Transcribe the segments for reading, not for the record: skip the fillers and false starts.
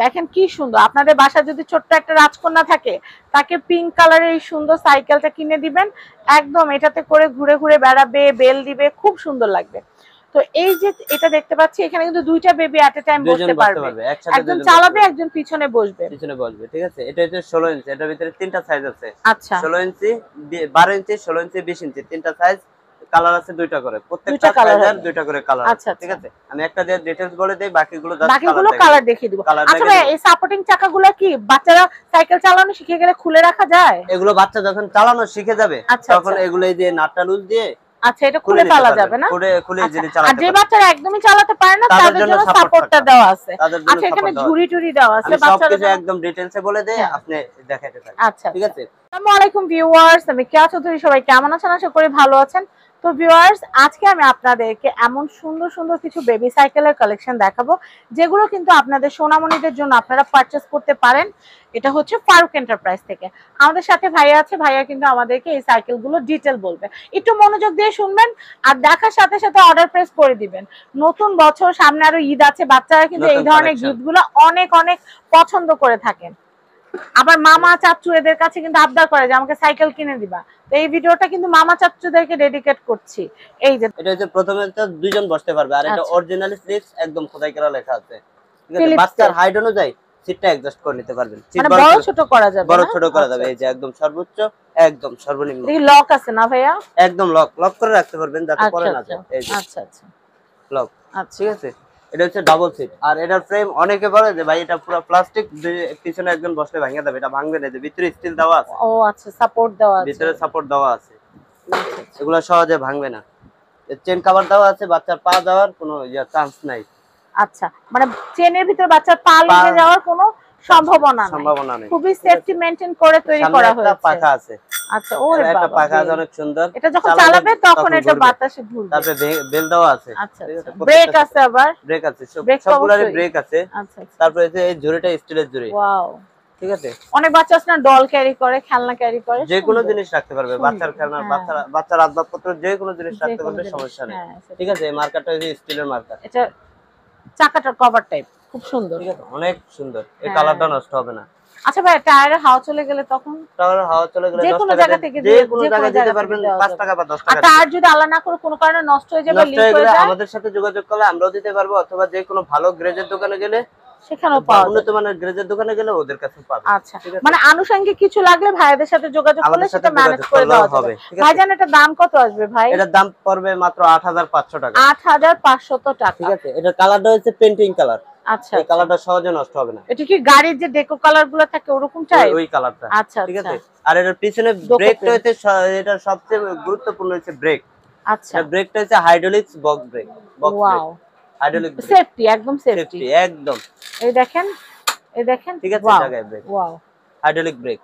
দেখেন কি সুন্দর, আপনাদের বাসায় যদি ছোট্ট একটা রাজকন্যা থাকে তাকে পিঙ্ক কালারের এই সুন্দর সাইকেলটা কিনে দিবেন, একদম এটাতে করে ঘুরে ঘুরে বেড়াবে, বেল দিবে, খুব সুন্দর লাগবে। তো এই যে এটা দেখতে পাচ্ছি এখানে কিন্তু দুইটা বেবি এট এ টাইম বসতে পারবে, একজন চালাবে একজন পিছনে বসবে। ঠিক আছে, এটা হচ্ছে 16 ইঞ্চি, এটার ভিতরে তিনটা সাইজ আছে। আচ্ছা, 16 ইঞ্চি, 12 ইঞ্চি, 16 ইঞ্চি, 20 ইঞ্চি, তিনটা সাইজ, কালার আছে দুইটা করে, প্রত্যেকটা সাইজের দুইটা করে কালার আছে। ঠিক আছে, আমি একটা দিয়ে ডিটেইলস বলে দেই, বাকিগুলো কালার দেখিয়ে দিব। আচ্ছা ভাই, এই সাপোর্টিং চাকাগুলো কি বাচ্চারা সাইকেল চালানো শিখে গেলে খুলে রাখা যায়? এগুলো বাচ্চা যখন চালানো শিখে যাবে তখন এগুলো এই যে নাটটা লুজ দিয়ে আচ্ছা এটা খুলে ফেলা যাবে না? খুলে যদি চালাতে আর যে বাচ্চারা একদমই চালাতে পারে না তাদের জন্য সাপোর্টটা দেওয়া আছে। আচ্ছা এখানে ঝুড়ি টুরি দেওয়া আছে, বাচ্চারা সবকিছু একদম ডিটেইলসে বলে দেই, আপনি দেখাতে পারেন। আচ্ছা ঠিক আছে। আসসালামু আলাইকুম ভিউয়ার্স, আমি কেয়া চৌধুরী, সবাই কেমন আছেন? আশা করি ভালো আছেন। তো ভিউয়ার্স, আজকে আমি আপনাদেরকে এমন সুন্দর সুন্দর কিছু বেবি সাইকেলের কালেকশন দেখাবো যেগুলো কিন্তু আপনাদের সোনামণিদের জন্য আপনারা পারচেজ করতে পারেন। এটা হচ্ছে ফারুক এন্টারপ্রাইজ থেকে। আমাদের সাথে ভাইয়া আছে, ভাইয়া কিন্তু আমাদেরকে এই সাইকেলগুলো ডিটেল বলবে। একটু মনোযোগ দিয়ে শুনবেন আর দেখার সাথে সাথে অর্ডার প্রেস করে দিবেন। নতুন বছর সামনে, আরো ঈদ আছে, বাচ্চারা কিন্তু এই ধরনের গিফটগুলো অনেক অনেক পছন্দ করে থাকেন। আবার মামা চাচ্চু এদের কাছে কিন্তু আবদার করে যে আমাকে সাইকেল কিনে দিবা। তো এই ভিডিওটা কিন্তু মামা চাচ্চুদেরকে ডেডিকেট করছি। এই যে এটা হচ্ছে প্রথমে তো দুইজন বসতে পারবে, আর এটা অরিজিনালি স্লিপস একদম খোদাই করা লেখা আছে। ঠিক আছে, বাচ্চার হাইট অনুযায়ী সিটটা অ্যাডজাস্ট করে নিতে পারবেন। মানে বড় ছোট করা যাবে, বড় ছোট করা যাবে। এই যে একদম সর্বোচ্চ, একদম সর্বনিম্ন। এই লক আছে না ভাইয়া? একদম লক করে রাখতে পারবেন যাতে পড়ে না যায়। এই যে আচ্ছা লক। ঠিক আছে, এটা হচ্ছে ডাবল সিট। আর এটার ফ্রেম অনেকে বলে যে ভাই এটা পুরো প্লাস্টিক, পিছনে একজন বসলে ভাঙা যাবে, এটা ভাঙবে না। ভিতরে স্টিল দেওয়া আছে। ও আচ্ছা, সাপোর্ট দেওয়া আছে, ভিতরে সাপোর্ট দেওয়া আছে, এগুলো সহজে ভাঙবে না। চেন কভার দেওয়া আছে, বাচ্চার পা দেওয়ার কোনো চান্স নাই। আচ্ছা, মানে চেনের ভিতর বাচ্চার পা লেগে যাওয়ার কোনো সম্ভাবনা নেই। খুবই সেফটি মেইনটেইন করে তৈরি করা হয়েছে। একটা পাখা আছে। আচ্ছা, ওরে বাবা, একটা পাখা আছে অনেক সুন্দর। এটা যখন চালাবে তখন এটা বাতাসে ঘুরবে। তারপরে বেল দেওয়া আছে। আচ্ছা, ব্রেক আছে, আবার ব্রেক আছে, সবগুলোরই ব্রেক আছে। আচ্ছা, তারপরে এই ঝুড়িটা স্টিলের ঝুড়ি। ওয়াও, ঠিক আছে। অনেক বাচ্চা আছে না ডল ক্যারি করে, খেলনা ক্যারি করে, যে কোনো জিনিস রাখতে পারবে, বাচ্চার খেলনা, বাচ্চার আসবাবপত্র, যে কোনো জিনিস রাখতে পারবে, সমস্যা নেই। ঠিক আছে, এই মার্কারটা হচ্ছে স্টিলের মার্কার। এটা চাকাটার কভার টাইপ খুব সুন্দর। ঠিক আছে, অনেক সুন্দর। এই কালারটা নষ্ট হবে না। আচ্ছা ভাই, টায়ারে হাওয়া চলে গেলে তখন? টায়ারে হাওয়া চলে গেলে যে কোনো জায়গা থেকে দিতে পারবেন, 5 টাকা বা 10 টাকা। আর টায়ার যদি আল্লাহ না করে কোনো কারণে নষ্ট হয়ে যাবে, লিক হয়ে যায়, আমাদের সাথে যোগাযোগ করলে আমরাও দিতে পারবো, অথবা যে কোনো ভালো গ্রেজের দোকানে গেলে সেখানেও পাওয়া যাবে। উন্নত মানের গ্রেজের দোকানে গেলে ওদের কাছে পাবেন। আচ্ছা, মানে আনুষঙ্গিক কিছু লাগলে ভাইদের সাথে যোগাযোগ করলে সেটা ম্যানেজ করে দেওয়া যাবে। ভাইজান, এটা দাম কত আসবে ভাই? এটার দাম পড়বে মাত্র 8500 টাকা। 8500 টাকা। ঠিক আছে, এটার কালারটা হচ্ছে পেইন্টিং কালার। আচ্ছা, এই কালারটা সহজে নষ্ট হবে না। এটা কি গাড়ির যে ডেকো কালার গুলো থাকে ওরকম চাই? ওই কালারটা। আচ্ছা, ঠিক আছে। আর এটার পিছনে ব্রেকটা হচ্ছে, এটা সবচেয়ে গুরুত্বপূর্ণ হচ্ছে ব্রেক। আচ্ছা, এটা ব্রেকটা হচ্ছে hydraulics box brake. Wow, hydraulic safety, একদম সেফটি, একদম। এই দেখেন, ঠিক আছে, জায়গায় ব্রেক। Wow, hydraulic break.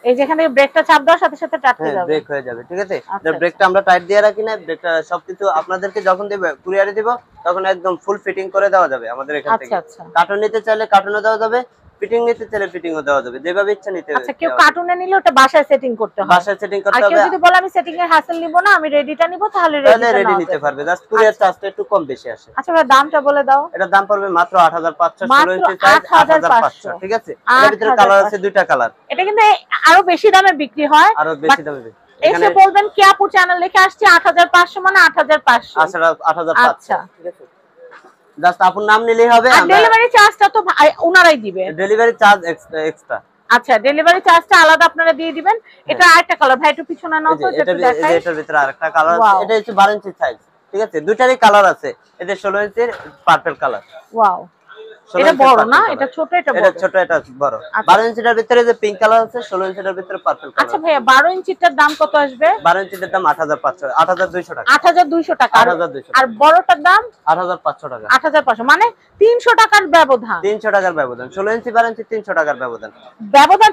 এই যেখানে ব্রেকটা চাপ দেওয়ার সাথে সাথে টাটকে যাবে, ব্রেক হয়ে যাবে। ঠিক আছে, এই ব্রেকটা আমরা টাইট দিয়ে রাখি না, ব্রেকটা সবকিছু আপনাদেরকে যখন দেব, কুরিয়ারে দিব, তখন একদম ফুল ফিটিং করে দেওয়া যাবে আমাদের এখান থেকে। আচ্ছা, কার্টুন নিতে চাইলে কার্টুনও দেওয়া যাবে, ফিটিং নিতে চাইলে ফিটিংও দেওয়া যাবে, যেভাবে ইচ্ছা নিতে হবে। আচ্ছা, কেউ কার্টুনে নিলে ওটা বাসায় সেটিং করতে হবে? বাসায় সেটিং করতে হবে। আর কেউ যদি বলে আমি সেটিং এর হ্যাসেল নিব না, আমি রেডিটা নিব, তাহলে রেডি নিতে পারবে, জাস্ট কুরিয়ার চার্জটা একটু কম বেশি আসে। আচ্ছা ভাই, দামটা বলে দাও। এটার দাম পড়বে মাত্র 8500, 16 ইঞ্চি সাইজ 8500। ঠিক আছে, এর ভিতরে কালার আছে, দুইটা কালার। এটা কিন্তু আরো বেশি দামে বিক্রি হয়, আরো বেশি দামে। এসে বলবেন কি আপু চ্যানেল লিখে আসছে 8500, মানে 8500। আচ্ছা, 8500। আচ্ছা, ঠিক আছে, জাস্ট আপনার নাম নিলেই হবে। আর ডেলিভারি চার্জটা তো ওনারাই দিবে? Delivery charge extra. আচ্ছা, ডেলিভারি চার্জটা আলাদা আপনারা দিয়ে দিবেন। এটা আরেকটা কালার, ভাই একটু পিছনে নাও তো, যেটা দেখাই। এটার ভিতরে আরেকটা কালার আছে, এটা হচ্ছে 12 ইঞ্চি সাইজ। ঠিক আছে, দুইটারই কালার আছে। এটা 16 ইঞ্চির পার্পল কালার। ওয়াও, এটা বড় না, এটা ছোট, এটা বড়। এটা ছোট, এটা বড়। 12 ইঞ্চিটার ভিতরে যে পিঙ্ক কালার আছে, 16 ইঞ্চিটার ভিতরে পার্পল কালার। আচ্ছা ভাইয়া, 12 ইঞ্চিটার দাম কত আসবে? 12 ইঞ্চিটার দাম 8500, 8200 টাকা। 8200 টাকা। 8200। আর বড়টার দাম 8500 টাকা। 8500, মানে 300 টাকার ব্যবধান। 300 টাকার ব্যবধান। 16 ইঞ্চি 12 ইঞ্চি 300 টাকার ব্যবধান।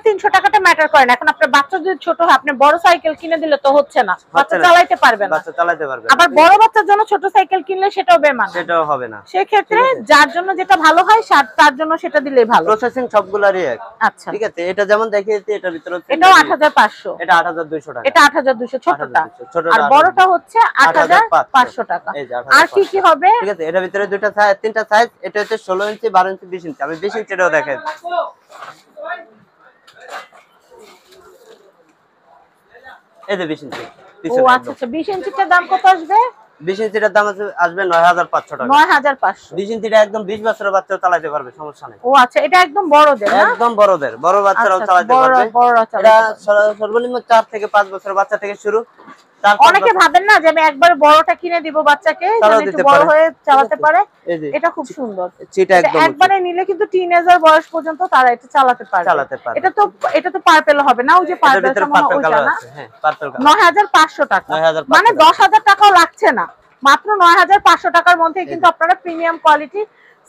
300 টাকাটা ম্যাটার করে না। এখন আপনার বাচ্চা যদি ছোট হয়, আপনি বড় সাইকেল কিনে দিলে তো হচ্ছে না, বাচ্চা চালাতে পারবে না। বাচ্চা চালাতে পারবে না। আবার বড় বাচ্চার জন্য ছোট সাইকেল কিনলে সেটাও বেমান, সেটাও হবে না। সেই ক্ষেত্রে যার জন্য যেটা ভালো হয় তার জন্য সেটা দিলেই ভালো। প্রসেসিং সবগুলারই এক। আচ্ছা ঠিক আছে, এটা যেমন দেখিয়েছি এটার ভিতরে এটাও 8500, এটা 8200 টাকা, এটা 8200 ছোটটা, 8200 আর বড়টা হচ্ছে 8500 টাকা। এই যে আর কি কি হবে? ঠিক আছে, এটার ভিতরে দুটো সাইজ, তিনটা সাইজ, এটা হচ্ছে 16 ইঞ্চি, 12 ইঞ্চি, 20 ইঞ্চি। আমি 20 ইঞ্চিটাও দেখাই। এই যে 20 ইঞ্চি ও আচ্ছা আচ্ছা, 20 ইঞ্চিটার দাম কত আসবে? 20 ইঞ্চিটার দাম আসবে 9500 টাকা। 9500। 20 ইঞ্চিটা একদম 20 বছরের বাচ্চা চালাতে পারবে, সমস্যা নেই। ও আচ্ছা, এটা একদম বড়দের না? একদম বড়দের, বড় বাচ্চারাও চালাতে পারবে। এটা সর্বনিম্ন 4 থেকে 5 বছরের বাচ্চা থেকে শুরু। অনেকে ভাবেন না যে আমি একবার বড়টা কিনে দিব বাচ্চাকে, যেন একটু বড় হয়ে চালাতে পারে। এটা খুব সুন্দর, এটা একবারে নিলে কিন্তু টিনেজার বয়স পর্যন্ত তারা এটা চালাতে পারবে। এটা তো পার্পল হবে না? ওই যে পার্পল সামনে ওইটা না? হ্যাঁ, পার্পল কালার। 9500 টাকা, মানে 10000 টাকাও লাগছে না, মাত্র 9500 টাকার মধ্যে কিন্তু আপনারা প্রিমিয়াম কোয়ালিটি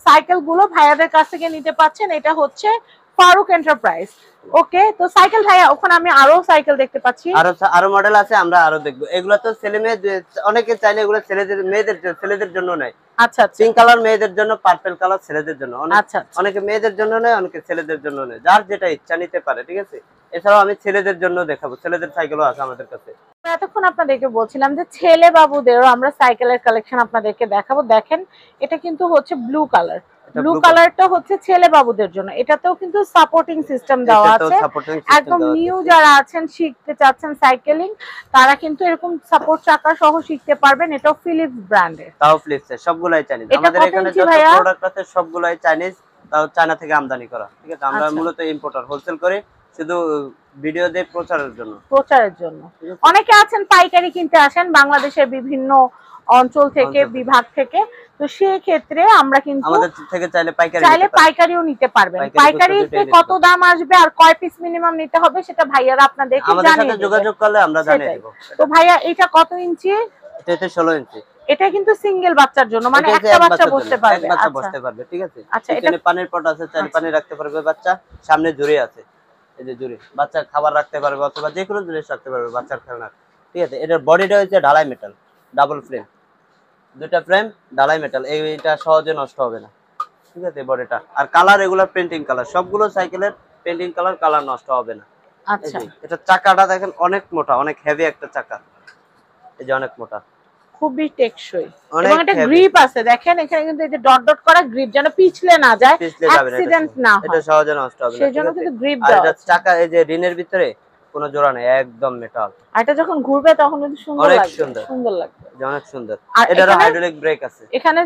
সাইকেল গুলো ভাইয়াদের কাছ থেকে নিতে পাচ্ছেন। এটা হচ্ছে ফারুক এন্টারপ্রাইজ। ওকে, তো সাইকেল ভাইয়া, ওখানে আমি আরো সাইকেল দেখতে পাচ্ছি, আরো মডেল আছে, আমরা আরো দেখবো। এগুলো তো ছেলে মেয়ে অনেকে চাইলে এগুলো ছেলেদের ছেলেদের জন্য নেয়। আচ্ছা আচ্ছা, পিঙ্ক কালার মেয়েদের জন্য, পার্পল কালার ছেলেদের জন্য। আচ্ছা, অনেকে মেয়েদের জন্য নেয়, অনেকে ছেলেদের জন্য নেয়, যার যেটা ইচ্ছা নিতে পারে। ঠিক আছে, এছাড়াও আমি ছেলেদের জন্য দেখাবো, ছেলেদের সাইকেলও আছে আমাদের কাছে। এতক্ষণ আপনাদেরকে বলছিলাম যে ছেলে বাবুদেরও আমরা সাইকেলের কালেকশন আপনাদেরকে দেখাবো। দেখেন, এটা কিন্তু হচ্ছে ব্লু কালার, ব্লু কালারটা হচ্ছে ছেলে বাবুদের জন্য। এটাতেও কিন্তু সাপোর্টিং সিস্টেম দেওয়া আছে, একদম নিউ যারা আছেন, শিখতে চাচ্ছেন সাইকেলিং, তারা কিন্তু এরকম সাপোর্ট চাকা সহ শিখতে পারবেন। এটাও ফিলিপস ব্র্যান্ডের, তাও ফিলিপসের, সবগুলাই চাইনিজ। আমাদের এখানে যত প্রোডাক্ট আছে সবগুলাই চাইনিজ, তাও চায়না থেকে আমদানি করা। ঠিক আছে, আমরা মূলত ইম্পোর্টার, হোলসেল করে শুধু ভিডিও দিয়ে প্রচারের জন্য। অনেকে আছেন পাইকারি কিনতে আসেন বাংলাদেশের বিভিন্ন অঞ্চল থেকে, বিভাগ থেকে, তো সেই ক্ষেত্রে আমরা কিন্তু আমাদের থেকে চাইলে পাইকারিও নিতে পারবেন। পাইকারিতে কত দাম আসবে আর কয় পিস মিনিমাম নিতে হবে সেটা ভাইয়ারা আপনাদেরকে জানিয়ে দেবে। আমাদের সাথে যোগাযোগ করলে আমরা জানিয়ে দেব। তো ভাইয়া, এটা কত ইঞ্চি? এটা 16 ইঞ্চি। এটা কিন্তু সিঙ্গেল বাচ্চার জন্য, মানে একটা বাচ্চা বসতে পারবে। এক বাচ্চা বসতে পারবে। ঠিক আছে, এখানে পানির পট আছে, চাইলে পানি রাখতে পারবে বাচ্চা। সামনে ঝুড়ি আছে, এই যে ঝুড়ি, বাচ্চা খাবার রাখতে পারবে অথবা যে কোনো জিনিস রাখতে পারবে বাচ্চার খেলনা। ঠিক আছে, এটার বডিটা হচ্ছে ঢালাই মেটাল, ডাবল ফ্রেম, দুটা ফ্রেম ঢালাই মেটাল, এইটা সহজে নষ্ট হবে না। ঠিক আছে, বডিটা আর কালার রেগুলার পেন্টিং কালার, সবগুলো সাইকেলের পেন্টিং কালার নষ্ট হবে না। আচ্ছা, এটা চাকাটা দেখেন অনেক মোটা, অনেক হেভি একটা চাকা, এই যে অনেক মোটা, খুবই টেকসই, এবং এটা গ্রিপ আছে। দেখেন এখানে কিন্তু এই যে ডট ডট করা গ্রিপ, যেন পিছলে না যায়, অ্যাক্সিডেন্ট না হয়, এটা সহজে নষ্ট হবে না। সেজন্য কিন্তু গ্রিপ দেওয়া আছে। চাকা এই যে রিনের ভিতরে কোনো জোড়া নেই, একদম মেটাল। আর এটা যখন ঘুরবে তখন কিন্তু সুন্দর লাগবে, সুন্দর লাগবে, অনেক সুন্দর। এটার হাইড্রোলিক ব্রেক আছে। এখানে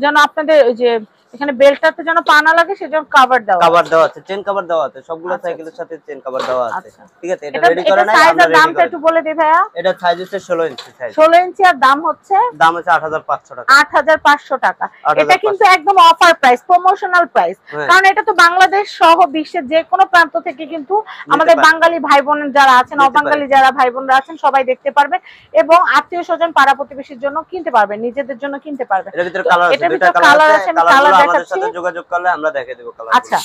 যেন আপনাদের ওই যে এখানে বেল্টটাতে যেন পা না লাগে সেজন্য কভার দেওয়া আছে, চেন কভার দেওয়া আছে, সবগুলো সাইকেলের সাথে চেন কভার দেওয়া আছে। ঠিক আছে, এটা রেডি করে নাই, আমরা রেডি দামটা একটু বলে দিই ভাইয়া। এটা সাইজ হচ্ছে 16 ইঞ্চি সাইজ, 16 ইঞ্চি, আর দাম হচ্ছে 8500 টাকা। 8500 টাকা। এটা কিন্তু একদম অফার প্রাইস, প্রমোশনাল প্রাইস, কারণ এটা তো বাংলাদেশ সহ বিশ্বের যে কোনো প্রান্ত থেকে কিন্তু আমাদের বাঙালি ভাই বোন যারা আছেন, অবাঙালি যারা ভাই বোনরা আছেন, সবাই দেখতে পারবেন এবং আত্মীয় স্বজন পাড়া প্রতিবেশীর জন্য কিনতে পারবেন, নিজেদের জন্য কিনতে পারবেন। এর ভিতরে কালার আছে, দুটো কালার আছে, আমি কালার দেখাচ্ছি, আমাদের সাথে যোগাযোগ করলে আমরা দেখিয়ে দেব কালার। আচ্ছা,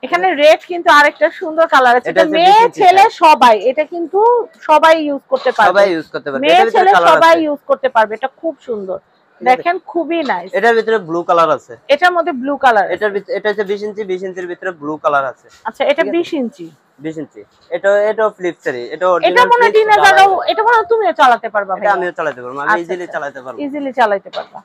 এখানে রেড কিন্তু আরেকটা সুন্দর কালার আছে, এটা মেয়ে ছেলে সবাই, এটা কিন্তু সবাই ইউজ করতে পারবে, মেয়ে ছেলে সবাই ইউজ করতে পারবে। এটা খুব সুন্দর, দেখেন খুবই নাইস। এটার ভিতরে ব্লু কালার আছে, এটার মধ্যে ব্লু কালার, এটা হচ্ছে 20 ইঞ্চি, 20 ইঞ্চির ভিতরে ব্লু কালার আছে। আচ্ছা, এটা 20 ইঞ্চি, 20 ইঞ্চি। এটা ফ্লিপসেরই, এটা মনে এটা মনে তুমিও চালাতে পারবা ভাই? এটা আমিও চালাতে পারবো, আমি ইজিলি চালাতে পারবো, ইজিলি চালাতে পারবা।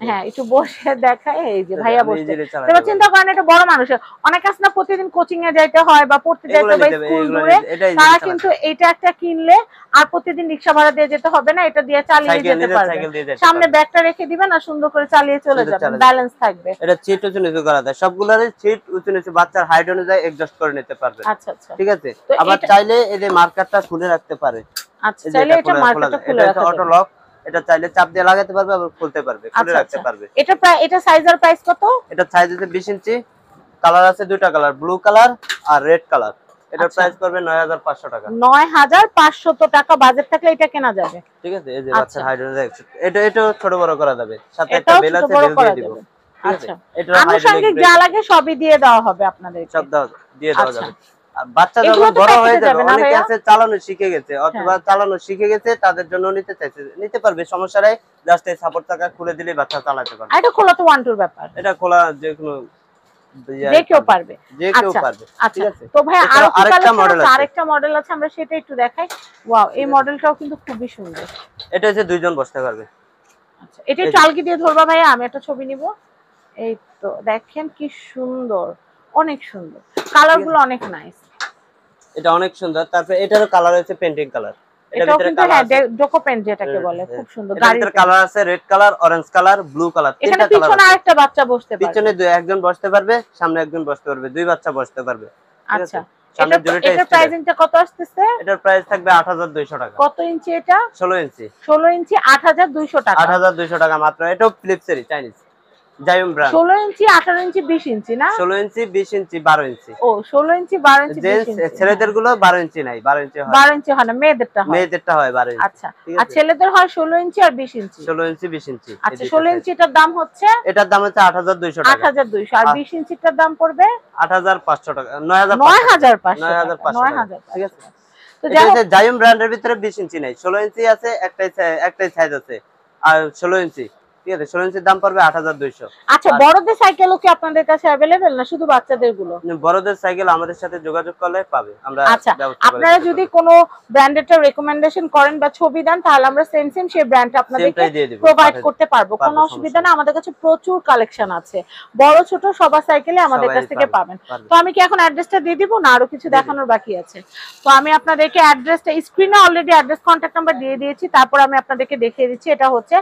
হ্যাঁ, একটু বসে দেখায়, এই যে ভাইয়া বসে, এবার চিন্তা করেন এটা বড় মানুষের, অনেক আছে না প্রতিদিন কোচিং এ যাইতে হয় বা পড়তে যাইতে হয় স্কুল দূরে, তারা কিন্তু এটা একটা কিনলে আর প্রতিদিন রিকশা ভাড়া দিয়ে যেতে হবে না, এটা দিয়ে চালিয়ে যেতে পারবে, সামনে ব্যাগটা রেখে দিবেন আর সুন্দর করে চালিয়ে চলে যাবেন, ব্যালেন্স থাকবে। এটা সিট উঁচু নিচু করা যায়, সবগুলোর সিট উঁচু নিচু, বাচ্চার হাইট অনুযায়ী অ্যাডজাস্ট করে নিতে পারবে। আচ্ছা আচ্ছা, ঠিক আছে, আবার চাইলে এই যে মার্কারটা খুলে রাখতে পারে। আচ্ছা, চাইলে এটা মার্কারটা খুলে রাখতে পারবে, অটো লক, এটা চাইলে চাপ দিয়ে লাগাতে পারবে, আবার খুলতে পারবে, খুলে রাখতে পারবে। এটা সাইজ আর প্রাইস কত? এটা সাইজ হচ্ছে 20 ইঞ্চি, কালার আছে দুইটা কালার, ব্লু কালার আর রেড কালার। এটার প্রাইস পড়বে 9500 টাকা। 9500 টাকা বাজেট থাকলে এটা কেনা যাবে। ঠিক আছে, এই যে বাচ্চার হাইড্রোলিক, এটা ছোট বড় করা যাবে, সাথে একটা বেল আছে, বেল দিয়ে দিব। আচ্ছা, আনুষঙ্গিক যা লাগে সবই দিয়ে দেওয়া হবে আপনাদের, সব দিয়ে দেওয়া যাবে। আর বাচ্চা যখন বড় হয়ে যাবে, অনেকে আছে চালানো শিখে গেছে অথবা চালানো শিখে গেছে, তাদের জন্য নিতে চাইছে, নিতে পারবে, সমস্যা নাই। জাস্ট এই সাপোর্ট চাকা খুলে দিলে বাচ্চা চালাতে পারবে। এটা খোলা তো 1-2 ব্যাপার, এটা খোলা যে কোনো যে কেউ পারবে, যে কেউ পারবে। ঠিক আছে। তো ভাই আরেকটা মডেল আছে, আমরা সেটা একটু দেখাই। ওয়াও, এই মডেলটাও কিন্তু খুবই সুন্দর। এটা হচ্ছে দুইজন বসতে পারবে। আচ্ছা, এটা চালকি দিয়ে ধরবা ভাইয়া, আমি একটা ছবি নিব। এই তো দেখেন কি সুন্দর, অনেক সুন্দর, কালারগুলো অনেক নাইস। এটা অনেক সুন্দর। তারপরে এটারও কালার হচ্ছে পেন্টিং কালার। এটার ভিতরে কালার আছে, ডোকো পেন্ট যেটাকে বলে, খুব সুন্দর। গাড়ির কালার আছে red colour, orange colour, blue colour, তিনটা কালার। পিছনে আরেকটা বাচ্চা বসতে পারবে, পিছনে একজন বসতে পারবে, সামনে একজন বসতে পারবে, দুই বাচ্চা বসতে পারবে। আচ্ছা, এটার প্রাইসিংটা কত আসতেছে? এটার প্রাইস থাকবে 8200 টাকা। কত ইঞ্চি এটা? 16 ইঞ্চি। 16 ইঞ্চি 8200 টাকা। 8200 টাকা মাত্র। এটাও ফিলিপসেরই, চাইনিজ জায়ুম ব্র্যান্ড। 16 ইঞ্চি, 18 ইঞ্চি, 20 ইঞ্চি না? 16 ইঞ্চি, 20 ইঞ্চি, 12 ইঞ্চি। ও 16 ইঞ্চি, 12 ইঞ্চি, 20 ইঞ্চি। ছেলেদের গুলো 12 ইঞ্চি নাই, 12 ইঞ্চি হয়। 12 ইঞ্চি হয় না, মেয়েদেরটা হয়। মেয়েদেরটা হয় 12 ইঞ্চি। আচ্ছা, আর ছেলেদের হয় 16 ইঞ্চি আর 20 ইঞ্চি। 16 ইঞ্চি, 20 ইঞ্চি। আচ্ছা, 16 ইঞ্চিটার দাম হচ্ছে? এটার দাম হচ্ছে 8200 টাকা। 8200। আর 20 ইঞ্চিটার দাম পড়বে 8500 টাকা। 9500। 9500। ঠিক আছে। তো জায়ুম ব্র্যান্ডের ভিতরে 20 ইঞ্চি নাই, 16 ইঞ্চি আছে, একটাই সাইজ আছে। আর 16 ইঞ্চি, ঠিক আছে, 16 ইঞ্চির দাম পড়বে 8200। আচ্ছা, বড়দের সাইকেলও কি আপনাদের কাছে अवेलेबल না শুধু বাচ্চাদের গুলো? বড়দের সাইকেল আমাদের সাথে যোগাযোগ করলে পাবে, আমরা আচ্ছা, আপনারা যদি কোনো ব্র্যান্ডেরটা রেকমেন্ডেশন করেন বা ছবি দেন, তাহলে আমরা সেম সেই ব্র্যান্ডটা আপনাদেরকে প্রোভাইড করতে পারবো, কোনো অসুবিধা না। আমাদের কাছে প্রচুর কালেকশন আছে, বড় ছোট সবার সাইকেলে আমাদের কাছ থেকে পাবেন। তো আমি কি এখন অ্যাড্রেসটা দিয়ে দিব না আরো কিছু দেখানোর বাকি আছে? তো আমি আপনাদেরকে অ্যাড্রেসটা স্ক্রিনে অলরেডি অ্যাড্রেস কন্টাক্ট নাম্বার দিয়ে দিয়েছি, তারপর আমি আপনাদেরকে দেখিয়ে দিচ্ছি। এটা হচ্ছে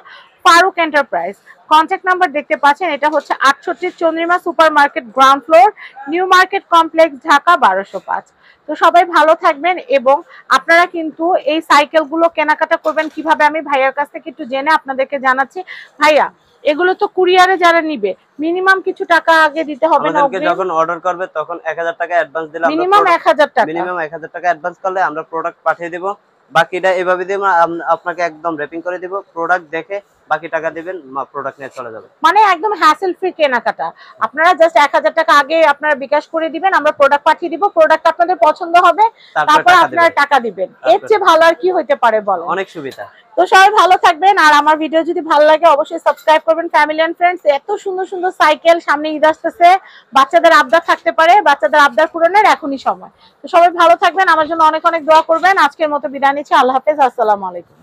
ফারুক এন্টারপ্রাইজ, কন্টাক্ট নাম্বার দেখতে পাচ্ছেন, এটা হচ্ছে 68 Chandrima super market, ground floor, new market complex, Dhaka 1205। তো সবাই ভালো থাকবেন, এবং আপনারা কিন্তু এই সাইকেলগুলো কেনাকাটা করবেন কিভাবে আমি ভাইয়ার কাছ থেকে একটু জেনে আপনাদেরকে জানাচ্ছি। ভাইয়া, এগুলো তো কুরিয়ারে যারা নিবে মিনিমাম কিছু টাকা আগে দিতে হবে না? আমাদেরকে যখন অর্ডার করবে তখন 1000 টাকা অ্যাডভান্স দিলে, মিনিমাম 1000 টাকা, মিনিমাম 1000 টাকা অ্যাডভান্স করলে আমরা প্রোডাক্ট পাঠিয়ে দেব। বাকিটা এভাবে দিয়ে আপনাকে একদম র‍্যাপিং করে দেব, প্রোডাক্ট দেখে বাকি টাকা দিবেন, প্রোডাক্ট নিয়ে চলে যাবে। মানে একদম হ্যাসেল ফ্রি কেনাকাটা। আপনারা জাস্ট 1000 টাকা আগে আপনারা বিকাশ করে দিবেন, আমরা প্রোডাক্ট পাঠিয়ে দিব, প্রোডাক্ট আপনাদের পছন্দ হবে, তারপর আপনারা টাকা দিবেন। এর চেয়ে ভালো আর কি হইতে পারে বলেন? অনেক সুবিধা। তো সবাই ভালো থাকবেন, আর আমার ভিডিও যদি ভালো লাগে অবশ্যই সাবস্ক্রাইব করবেন ফ্যামিলি এন্ড ফ্রেন্ডস। এত সুন্দর সুন্দর সাইকেল, সামনে ঈদ আসতেছে, বাচ্চাদের আবদার থাকতে পারে, বাচ্চাদের আবদার পূরণের এখনই সময়। তো সবাই ভালো থাকবেন, আমার জন্য অনেক অনেক দোয়া করবেন। আজকের মতো বিদায় নিচ্ছি, আল্লাহ হাফেজ, আসসালামু আলাইকুম।